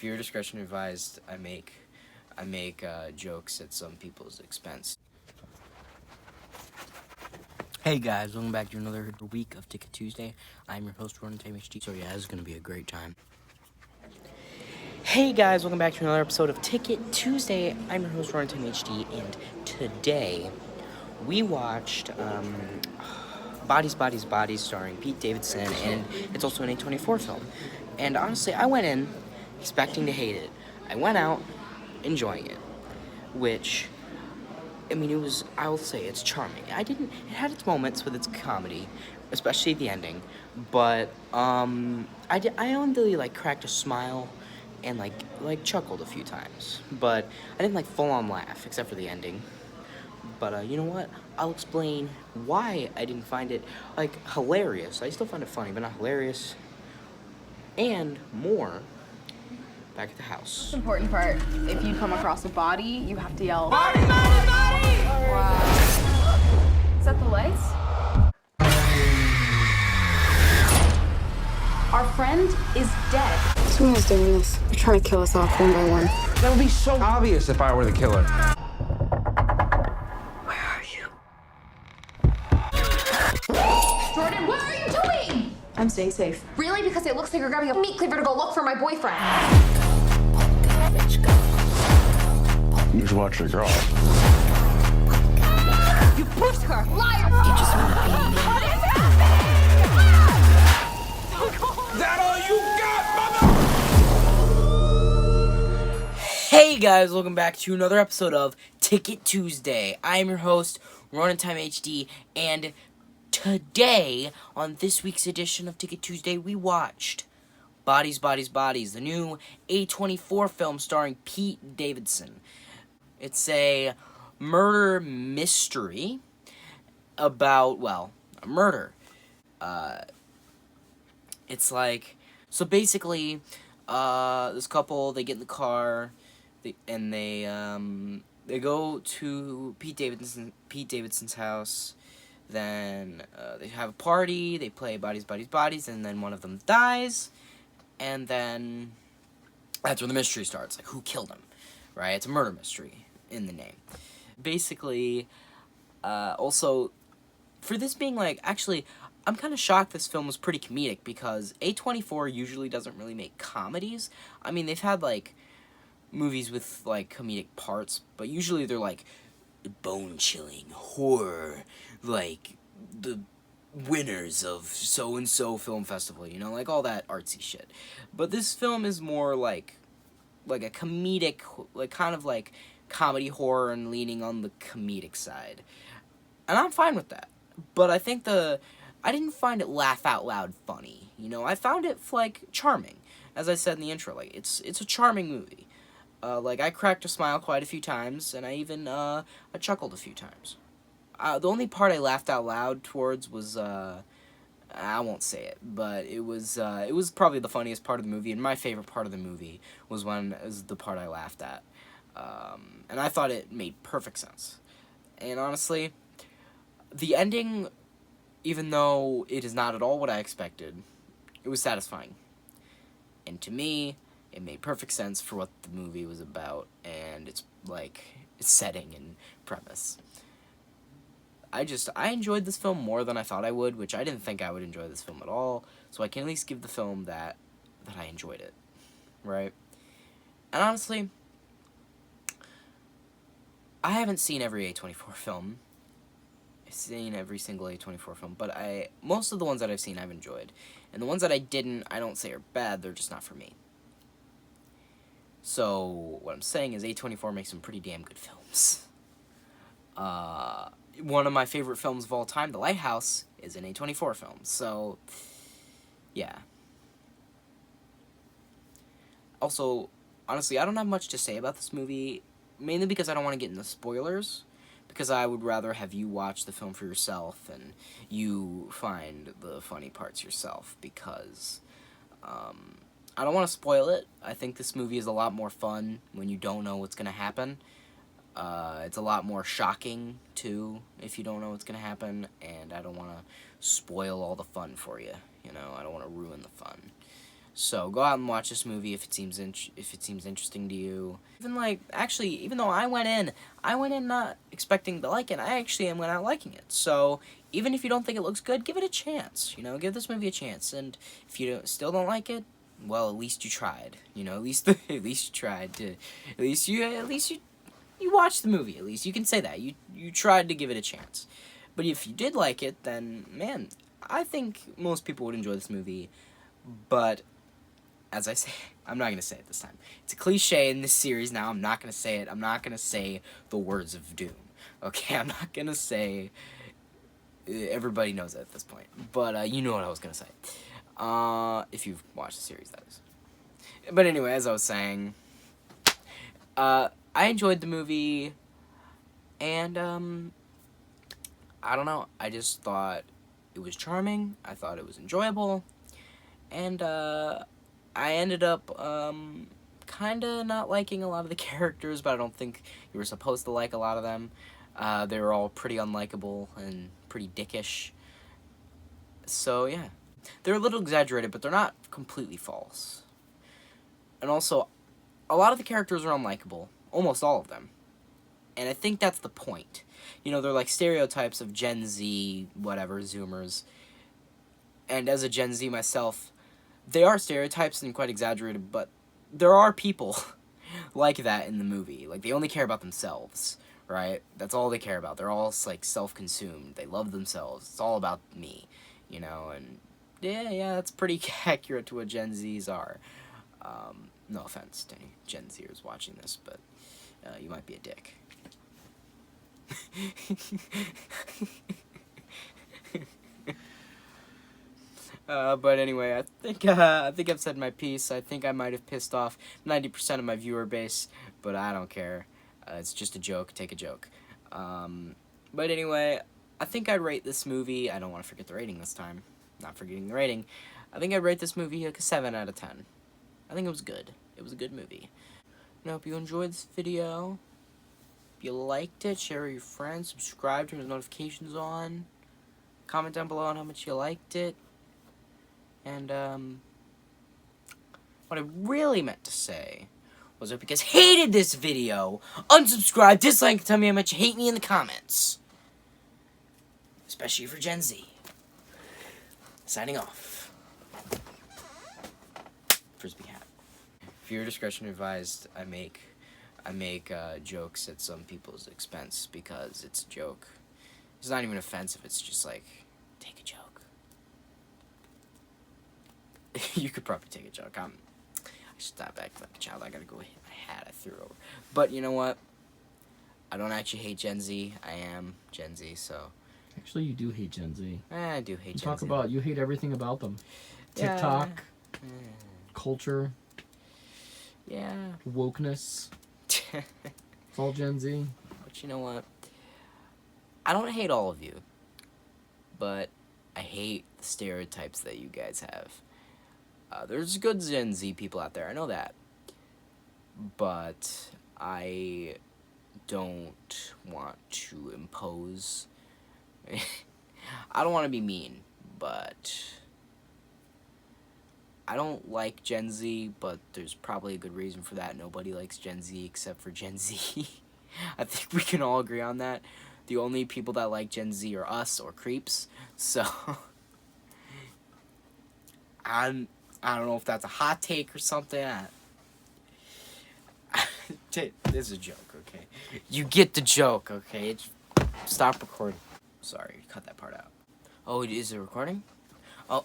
Viewer discretion advised. I make jokes at some people's expense. Hey guys, welcome back to another week of Ticket Tuesday. I'm your host, Ronan HD. So yeah, this is gonna be a great time. Hey guys, welcome back to another episode of Ticket Tuesday. I'm your host, Ronan HD, and today we watched Bodies, Bodies, Bodies, starring Pete Davidson, and it's also an A24 film. And honestly, I went in expecting to hate it. I went out enjoying it, which, I mean, I will say, it's charming. It had its moments with its comedy, especially at the ending, but, I only, cracked a smile and, chuckled a few times, but I didn't, full-on laugh, except for the ending. But, you know what? I'll explain why I didn't find it, hilarious. I still find it funny, but not hilarious. And more back at the house. Most important part, if you come across a body, you have to yell, Body, body, body! Wow. Is that the lights? Our friend is dead. Someone's doing this. They're trying to kill us off one by one. That would be so obvious if I were the killer. Where are you? Jordan, what are you doing? I'm staying safe. Really? Because it looks like you're grabbing a meat cleaver to go look for my boyfriend. You should watch your girl. You pushed her! Liar! You just want to be me. What is happening? Is that all you got, mother? Hey guys, welcome back to another episode of Ticket Tuesday. I am your host, Ronan HD, and today, on this week's edition of Ticket Tuesday, we watched Bodies, Bodies, Bodies, the new A24 film starring Pete Davidson. It's a murder mystery about, well, a murder. So basically, this couple, they get in the car, and they go to Pete Davidson's house. Then they have a party, they play Bodies, Bodies, Bodies, and then one of them dies, and then that's where the mystery starts, who killed him, right? It's a murder mystery in the name. Basically, also, for this being, actually, I'm kind of shocked this film was pretty comedic, because A24 usually doesn't really make comedies. I mean, they've had, movies with, comedic parts, but usually they're, bone-chilling horror, the winners of so-and-so film festival, all that artsy shit. But this film is more like a comedic, comedy horror and leaning on the comedic side. And I'm fine with that. But I think I didn't find it laugh out loud funny, I found it, charming. As I said in the intro, it's a charming movie. I cracked a smile quite a few times, and I even, I chuckled a few times. The only part I laughed out loud towards was, I won't say it, but it was probably the funniest part of the movie, and my favorite part of the movie was the part I laughed at. And I thought it made perfect sense. And honestly, the ending, even though it is not at all what I expected, it was satisfying. And to me, it made perfect sense for what the movie was about, and its setting and premise. I enjoyed this film more than I thought I would, which I didn't think I would enjoy this film at all, so I can at least give the film that I enjoyed it, right? And honestly, I haven't seen every A24 film. I've seen every single A24 film, but most of the ones that I've seen I've enjoyed. And the ones that I didn't, I don't say are bad, they're just not for me. So, what I'm saying is A24 makes some pretty damn good films. One of my favorite films of all time, The Lighthouse, is an A24 film. So, yeah. Also, honestly, I don't have much to say about this movie, mainly because I don't want to get into spoilers, because I would rather have you watch the film for yourself and you find the funny parts yourself, because I don't want to spoil it. I think this movie is a lot more fun when you don't know what's going to happen. It's a lot more shocking, too, if you don't know what's going to happen, and I don't want to spoil all the fun for you, I don't want to ruin the fun. So go out and watch this movie if it seems interesting to you. Even like, actually, even though I went in not expecting to like it. I actually went out liking it. So even if you don't think it looks good, give it a chance. You know, give this movie a chance. And if you still don't like it, well, at least you tried. You know, at least at least you tried to. At least you watched the movie. At least you can say that you tried to give it a chance. But if you did like it, then man, I think most people would enjoy this movie. But as I say, I'm not going to say it this time. It's a cliche in this series now. I'm not going to say it. I'm not going to say the words of doom. Okay, I'm not going to say... Everybody knows it at this point. But you know what I was going to say. If you've watched the series, that is. But anyway, as I was saying... I enjoyed the movie. And, I don't know. I just thought it was charming. I thought it was enjoyable. And, I ended up, kinda not liking a lot of the characters, but I don't think you were supposed to like a lot of them. They were all pretty unlikable and pretty dickish. So, yeah. They're a little exaggerated, but they're not completely false. And also, a lot of the characters are unlikable. Almost all of them. And I think that's the point. You know, they're like stereotypes of Gen Z, whatever, Zoomers. And as a Gen Z myself, they are stereotypes and quite exaggerated, but there are people like that in the movie. Like, they only care about themselves, right? That's all they care about. They're all, like, self-consumed. They love themselves. It's all about me, you know? And, yeah, that's pretty accurate to what Gen Zs are. No offense to any Gen Zers watching this, but you might be a dick. But anyway, I think I've said my piece. I think I might have pissed off 90% of my viewer base, but I don't care. It's just a joke. Take a joke. But anyway, I think I'd rate this movie. I don't want to forget the rating this time. Not forgetting the rating. I think I'd rate this movie like a 7 out of 10. I think it was good. It was a good movie. I hope you enjoyed this video. If you liked it, share with your friends, subscribe, turn the notifications on. Comment down below on how much you liked it. And, what I really meant to say was that because hated this video, unsubscribe, dislike, tell me how much you hate me in the comments. Especially for Gen Z. Signing off. Frisbee hat. Viewer discretion advised. I make jokes at some people's expense because it's a joke. It's not even offensive, it's just like, take a joke. You could probably take a joke. I should stop acting like a child. I gotta go hit my hat I threw over. But you know what? I don't actually hate Gen Z. I am Gen Z, so. Actually, you do hate Gen Z. I do hate Gen Z. Talk about, you hate everything about them. TikTok, culture, wokeness. It's all Gen Z. But you know what? I don't hate all of you. But I hate the stereotypes that you guys have. There's good Gen Z people out there, I know that. But I don't want to impose. I don't want to be mean, but I don't like Gen Z, but there's probably a good reason for that. Nobody likes Gen Z except for Gen Z. I think we can all agree on that. The only people that like Gen Z are us or creeps, so I don't know if that's a hot take or something. This is a joke, okay? You get the joke, okay? Stop recording. Sorry, cut that part out. Oh, is it recording? Oh.